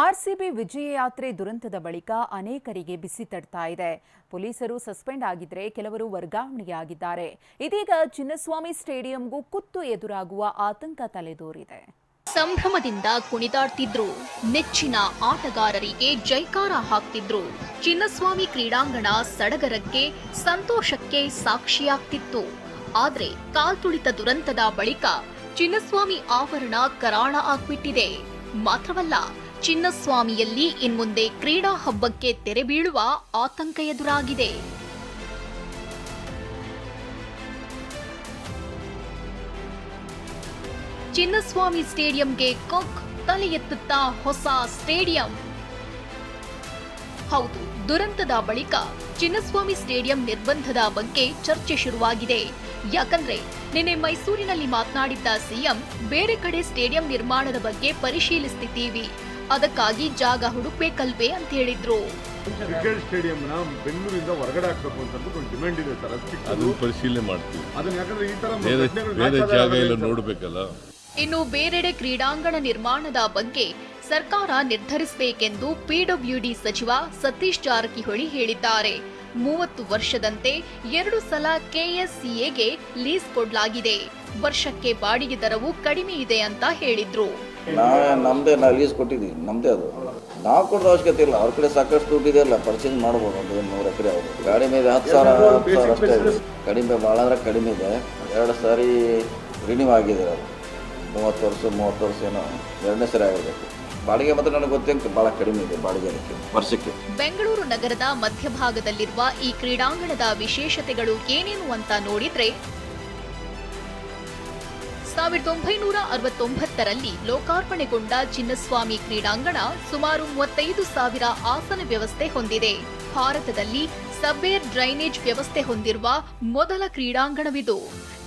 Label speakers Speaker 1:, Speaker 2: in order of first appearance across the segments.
Speaker 1: RCB ವಿಜಯ ಯಾತ್ರೆ ದುರಂತದ ಬಳಿಕ ಅನೇಕರಿಗೆ ಬಿಸಿ ತಡ್ತಾ ಇದೆ. ಪೊಲೀಸರು ಸಸ್ಪೆಂಡ್ ಆಗಿದ್ರೆ ಕೆಲವರು ವರ್ಗಾವಣೆಯಾಗಿದ್ದಾರೆ. ಇದೀಗ ಚಿನ್ನಸ್ವಾಮಿ ಸ್ಟೇಡಿಯಂಗೂ ಕುತ್ತು ಎದುರಾಗುವ ಆತಂಕ ತಲೆದೋರಿದೆ.
Speaker 2: ಸಂಭ್ರಮದಿಂದ ಕುಣಿದಾಡ್ತಿದ್ರು, ನೆಚ್ಚಿನ ಆಟಗಾರರಿಗೆ ಜೈಕಾರ ಹಾಕ್ತಿದ್ರು. ಚಿನ್ನಸ್ವಾಮಿ ಕ್ರೀಡಾಂಗಣ ಸಡಗರಕ್ಕೆ, ಸಂತೋಷಕ್ಕೆ ಸಾಕ್ಷಿಯಾಗ್ತಿತ್ತು. ಆದ್ರೆ ಕಾಲ್ತುಳಿತ ದುರಂತದ ಬಳಿಕ ಚಿನ್ನಸ್ವಾಮಿ ಆವರಣ ಕರಾಳ ಆಗ್ಬಿಟ್ಟಿದೆ. ಮಾತ್ರವಲ್ಲ, ಚಿನ್ನಸ್ವಾಮಿಯಲ್ಲಿ ಇನ್ಮುಂದೆ ಕ್ರೀಡಾ ಹಬ್ಬಕ್ಕೆ ತೆರೆ ಬೀಳುವ ಆತಂಕ ಎದುರಾಗಿದೆ. ಚಿನ್ನಸ್ವಾಮಿ ಸ್ಟೇಡಿಯಂಗೆ ಕೊಕ್ ತಲೆ ಎತ್ತುತ್ತಾ ಹೊಸ ಸ್ಟೇಡಿಯಂ. ಹೌದು, ದುರಂತದ ಬಳಿಕ ಚಿನ್ನಸ್ವಾಮಿ ಸ್ಟೇಡಿಯಂ ನಿರ್ಬಂಧದ ಬಗ್ಗೆ ಚರ್ಚೆ ಶುರುವಾಗಿದೆ. ಯಾಕಂದ್ರೆ ನಿನ್ನೆ ಮೈಸೂರಿನಲ್ಲಿ ಮಾತನಾಡಿದ್ದ ಸಿಎಂ, ಬೇರೆ ಕಡೆ ಸ್ಟೇಡಿಯಂ ನಿರ್ಮಾಣದ ಬಗ್ಗೆ ಪರಿಶೀಲಿಸುತ್ತಿದ್ದೀವಿ, ಅದಕ್ಕಾಗಿ ಜಾಗ ಹುಡುಕ್ಬೇಕಲ್ವೇ ಅಂತ ಹೇಳಿದ್ರು.
Speaker 3: ಕ್ರಿಕೆಟ್ ಸ್ಟೇಡಿಯಂನ ಬೆಂಗಳೂರಿಂದ ಹೊರಗಡೆ ಹಾಕಬೇಕು ಅಂತ ಒಂದು ಡಿಮ್ಯಾಂಡ್ ಇದೆ ಸರ್.
Speaker 4: ಅದನ್ನ ಪರಿಶೀಲನೆ ಮಾಡ್ತೀವಿ.
Speaker 3: ಅದನ್ನ ಯಾಕಂದ್ರೆ ಈ ತರ
Speaker 4: ಬೇರೆ ಜಾಗ ಎಲ್ಲ ನೋಡಬೇಕಲ್ಲ.
Speaker 2: ಇನ್ನು ಬೇರೆಡೆ ಕ್ರೀಡಾಂಗಣ ನಿರ್ಮಾಣದ ಬಗ್ಗೆ ಸರ್ಕಾರ ನಿರ್ಧರಿಸಬೇಕೆಂದು ಪಿಡಬ್ಲ್ಯೂಡಿ ಸಚಿವ ಸತೀಶ್ ಜಾರಕಿಹೊಳಿ ಹೇಳಿದ್ದಾರೆ. 30 ವರ್ಷದಂತೆ 2 ಸಲ ಕೆಎಸ್ಸಿಎಗೆ ಲೀಸ್ ಕೊಡಲಾಗಿದೆ. ವರ್ಷಕ್ಕೆ ಬಾಡಿಗೆ ದರವು ಕಡಿಮೆ ಇದೆ ಅಂತ ಹೇಳಿದ್ರು.
Speaker 5: ನಮ್ದೇ ಲೀಸ್ ಕೊಟ್ಟಿದ್ದೀವಿ, ನಮ್ದೇ ಅದು. ನಾವು ಕೊಡೋ ಅವಶ್ಯಕತೆ ಇಲ್ಲ, ಅವ್ರ ಕಡೆ ಸಾಕಷ್ಟು ದುಡ್ಡಿದೆ ಅಲ್ಲ, ಪರ್ಚೇಸ್ ಮಾಡ್ಬೋದು. ಒಂದು 100 ಎಕರೆ ಅವರು ಗಾಡಿ ಮೇಲೆ 10,000 ಅಷ್ಟೇ ಕಡಿಮೆ, ಭಾಳ ಅಂದ್ರೆ ಕಡಿಮೆ ಇದೆ. 2 ಸಾರಿ ರಿನ್ಯೂ ಆಗಿದೆ ಅದು. 30 ವರ್ಷ ಏನೋ 2ನೇ ಸರಿ ಆಗಿರಬೇಕು. ಬಾಡಿಗೆ ಮಾತ್ರ ನನಗೆ ಗೊತ್ತೇನು ಭಾಳ ಕಡಿಮೆ ಇದೆ ಬಾಡಿಗೆ ವರ್ಷಕ್ಕೆ.
Speaker 2: ಬೆಂಗಳೂರು ನಗರದ ಮಧ್ಯಭಾಗದಲ್ಲಿರುವ ಈ ಕ್ರೀಡಾಂಗಣದ ವಿಶೇಷತೆಗಳು ಏನೇನು ಅಂತ ನೋಡಿದ್ರೆ, 1969ರಲ್ಲಿ ಲೋಕಾರ್ಪಣೆಗೊಂಡ ಚಿನ್ನಸ್ವಾಮಿ ಕ್ರೀಡಾಂಗಣ ಸುಮಾರು 35,000 ಆಸನ ವ್ಯವಸ್ಥೆ ಹೊಂದಿದೆ. ಭಾರತದಲ್ಲಿ ಸಬ್ಏರ್ ಡ್ರೈನೇಜ್ ವ್ಯವಸ್ಥೆ ಹೊಂದಿರುವ ಮೊದಲ ಕ್ರೀಡಾಂಗಣವಿದು.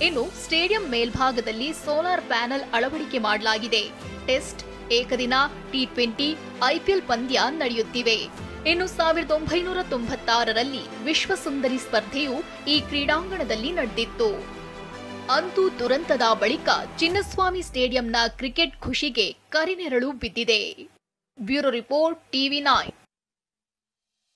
Speaker 2: ಇನ್ನು ಸ್ಟೇಡಿಯಂ ಮೇಲ್ಭಾಗದಲ್ಲಿ ಸೋಲಾರ್ ಪ್ಯಾನೆಲ್ ಅಳವಡಿಕೆ ಮಾಡಲಾಗಿದೆ. ಟೆಸ್ಟ್, ಏಕದಿನ, ಟಿ20, ಐಪಿಎಲ್ ಪಂದ್ಯ ನಡೆಯುತ್ತಿವೆ. ಇನ್ನು 1996ರಲ್ಲಿ ವಿಶ್ವಸುಂದರಿ ಸ್ಪರ್ಧೆಯು ಈ ಕ್ರೀಡಾಂಗಣದಲ್ಲಿ ನಡೆದಿತ್ತು. ಅಂತೂ ದುರಂತದ ಬಳಿಕ ಚಿನ್ನಸ್ವಾಮಿ ಸ್ಟೇಡಿಯಂನ ಕ್ರಿಕೆಟ್ ಖುಷಿಗೆ ಕರಿನೆರಳು ಬಿದ್ದಿದೆ. Bureau report, TV9.